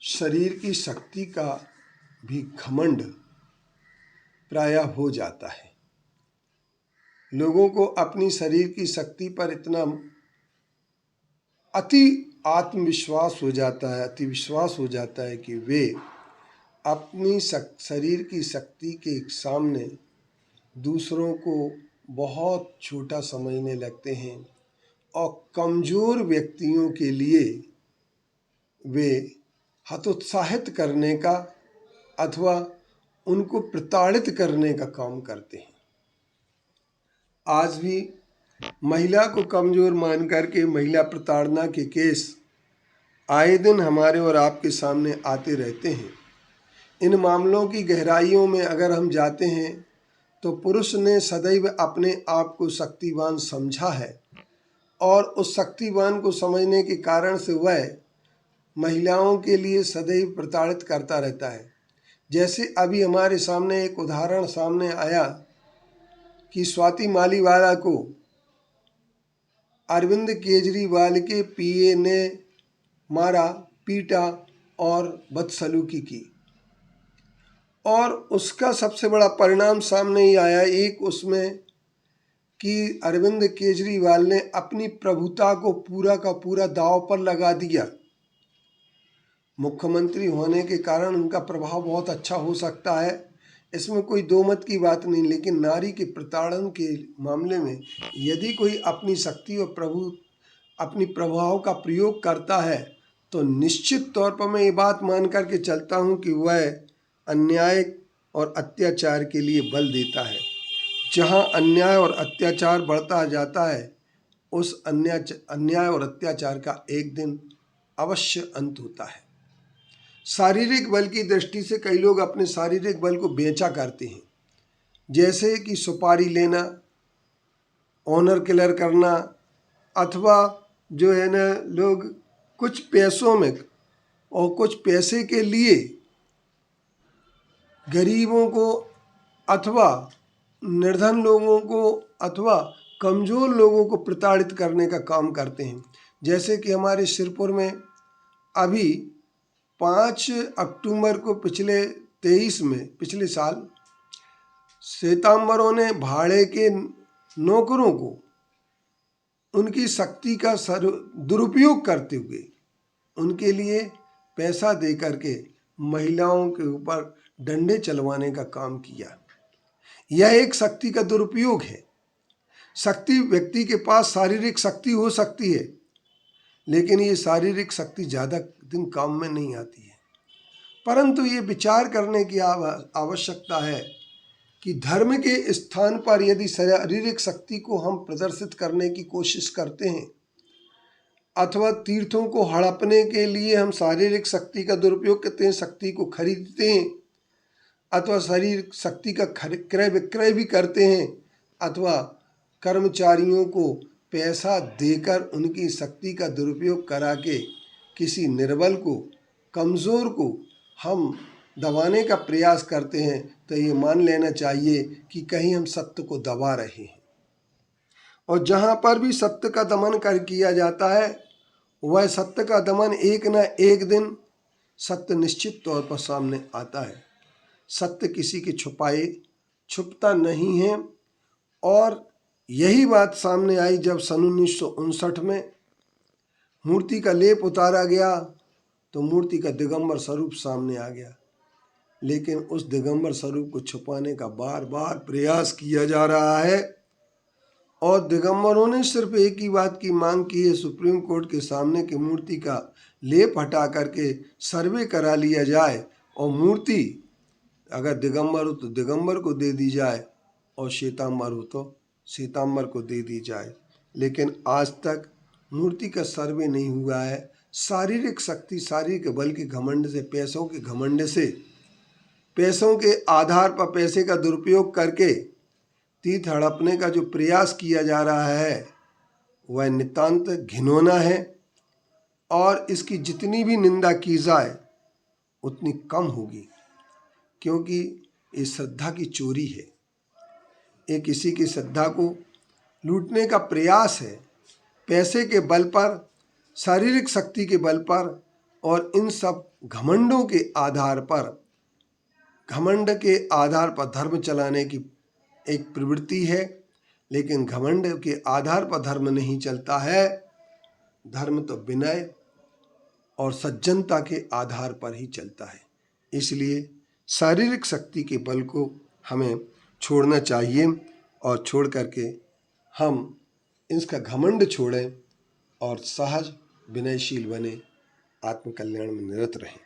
शरीर की शक्ति का भी घमंड प्रायः हो जाता है। लोगों को अपनी शरीर की शक्ति पर इतना अति आत्मविश्वास हो जाता है, अति विश्वास हो जाता है कि वे अपनी शरीर की शक्ति के सामने दूसरों को बहुत छोटा समझने लगते हैं और कमज़ोर व्यक्तियों के लिए वे हतोत्साहित करने का अथवा उनको प्रताड़ित करने का काम करते हैं। आज भी महिला को कमज़ोर मान करके महिला प्रताड़ना के केस आए दिन हमारे और आपके सामने आते रहते हैं। इन मामलों की गहराइयों में अगर हम जाते हैं तो पुरुष ने सदैव अपने आप को शक्तिवान समझा है और उस शक्तिवान को समझने के कारण से वह महिलाओं के लिए सदैव प्रताड़ित करता रहता है। जैसे अभी हमारे सामने एक उदाहरण सामने आया कि स्वाति मालीवाला को अरविंद केजरीवाल के पीए ने मारा, पीटा और बदसलूकी की, और उसका सबसे बड़ा परिणाम सामने ही आया एक उसमें कि अरविंद केजरीवाल ने अपनी प्रभुता को पूरा का पूरा दांव पर लगा दिया। मुख्यमंत्री होने के कारण उनका प्रभाव बहुत अच्छा हो सकता है, इसमें कोई दो मत की बात नहीं, लेकिन नारी के प्रताड़न के मामले में यदि कोई अपनी शक्ति और अपनी प्रभाव का प्रयोग करता है तो निश्चित तौर पर मैं ये बात मान करके चलता हूँ कि वह अन्याय और अत्याचार के लिए बल देता है। जहाँ अन्याय और अत्याचार बढ़ता जाता है उस अन्याय और अत्याचार का एक दिन अवश्य अंत होता है। शारीरिक बल की दृष्टि से कई लोग अपने शारीरिक बल को बेचा करते हैं, जैसे कि सुपारी लेना, ऑनर किलर करना, अथवा जो है ना लोग कुछ पैसों में और कुछ पैसे के लिए गरीबों को अथवा निर्धन लोगों को अथवा कमज़ोर लोगों को प्रताड़ित करने का काम करते हैं। जैसे कि हमारे सिरपुर में अभी 5 अक्टूबर को पिछले साल श्वेतांबरों ने भाड़े के नौकरों को उनकी शक्ति का दुरुपयोग करते हुए उनके लिए पैसा दे करके महिलाओं के ऊपर डंडे चलवाने का काम किया। यह एक शक्ति का दुरुपयोग है। शक्ति व्यक्ति के पास शारीरिक शक्ति हो सकती है, लेकिन ये शारीरिक शक्ति ज़्यादा दिन काम में नहीं आती है। परंतु ये विचार करने की आवश्यकता है कि धर्म के स्थान पर यदि शारीरिक शक्ति को हम प्रदर्शित करने की कोशिश करते हैं अथवा तीर्थों को हड़पने के लिए हम शारीरिक शक्ति का दुरुपयोग करते हैं, शक्ति को खरीदते हैं अथवा शरीर शक्ति का क्रय विक्रय भी करते हैं अथवा कर्मचारियों को पैसा देकर उनकी शक्ति का दुरुपयोग करा के किसी निर्बल को, कमज़ोर को हम दबाने का प्रयास करते हैं, तो ये मान लेना चाहिए कि कहीं हम सत्य को दबा रहे हैं। और जहाँ पर भी सत्य का दमन किया जाता है वह सत्य का दमन एक न एक दिन सत्य निश्चित तौर पर सामने आता है। सत्य किसी के छुपता नहीं है। और यही बात सामने आई जब सन 1959 में मूर्ति का लेप उतारा गया तो मूर्ति का दिगंबर स्वरूप सामने आ गया, लेकिन उस दिगंबर स्वरूप को छुपाने का बार बार प्रयास किया जा रहा है। और दिगंबरों ने सिर्फ एक ही बात की मांग की है सुप्रीम कोर्ट के सामने कि मूर्ति का लेप हटा करके सर्वे करा लिया जाए और मूर्ति अगर दिगंबर हो तो दिगंबर को दे दी जाए और श्वेतांबर हो तो श्वेतांबर को दे दी जाए। लेकिन आज तक मूर्ति का सर्वे नहीं हुआ है। शारीरिक शक्ति, शारीरिक बल के घमंड से, पैसों के घमंड से, पैसों के आधार पर पैसे का दुरुपयोग करके तीर्थ हड़पने का जो प्रयास किया जा रहा है वह नितांत घिनौना है और इसकी जितनी भी निंदा की जाए उतनी कम होगी, क्योंकि ये श्रद्धा की चोरी है। ये किसी की श्रद्धा को लूटने का प्रयास है, पैसे के बल पर, शारीरिक शक्ति के बल पर और इन सब घमंडों के आधार पर, घमंड के आधार पर धर्म चलाने की एक प्रवृत्ति है, लेकिन घमंड के आधार पर धर्म नहीं चलता है। धर्म तो विनय और सज्जनता के आधार पर ही चलता है। इसलिए शारीरिक शक्ति के बल को हमें छोड़ना चाहिए और छोड़ करके हम इसका घमंड छोड़ें और सहज विनयशील बने, आत्मकल्याण में निरत रहें।